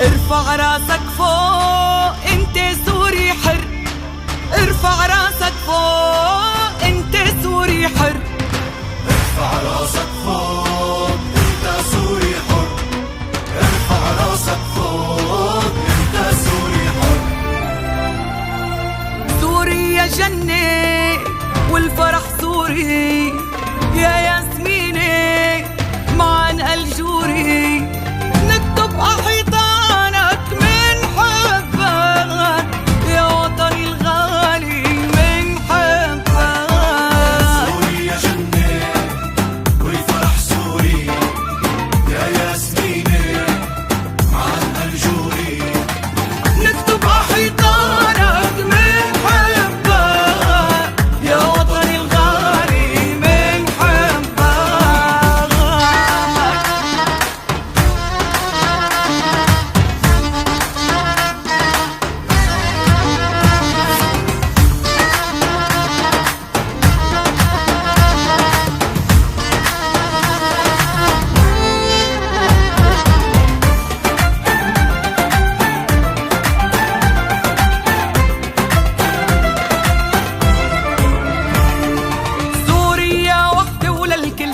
ارفع راسك فوق انت سوري حر، ارفع راسك فوق انت سوري حر، ارفع راسك فوق انت سوري حر، ارفع راسك فوق انت سوري حر. سوريا جنة والفرح سوري يا ياسمينة معن الجوري، نكتب أحيطانك من حبك يا وطني الغالي من حبك. سوريا جنة والفرح سوري يا ياسمينة معن الجوري، نكتب أحيطانك من حبك يا وطني الغالي من حبك. سوريا وحدة وللكل،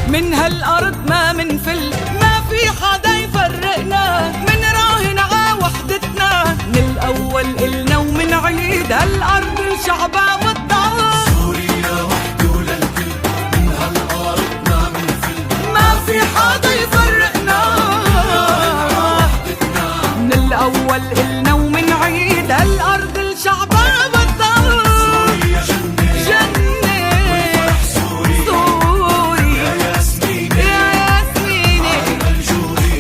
من هالأرض ما منفل، ما في حدا يفرقنا، منراهن ع وحدتنا، من الأول إلنا ومنعيد هالأرض شعبها بالضبط. سوريا وحدة وللكل، من هالأرض ما منفل، ما في حدا يفرقنا، من الأول إلنا ومنعيد هالأرض شعبها بالضبط. سوريا جنة جنة والفرح سوري سوري يا ياسمينة يا ياسمينة معن الجوري،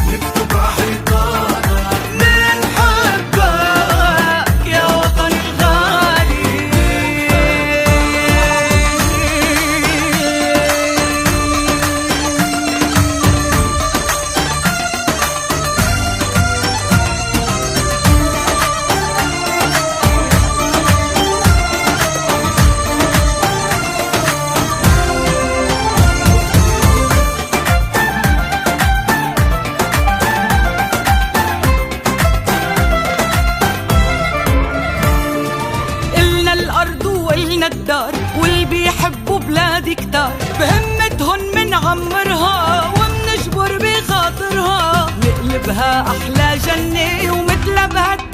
نكتب أحيطانك من حبك يا وطني الغالي. إلنا الأرض وإلنا الدار، واللي بيحبوا بلادي كتار، بهمتهن منعمرها ومنجبر بخاطرها، نقلبها أحلى جنة ومثل بهالدنيا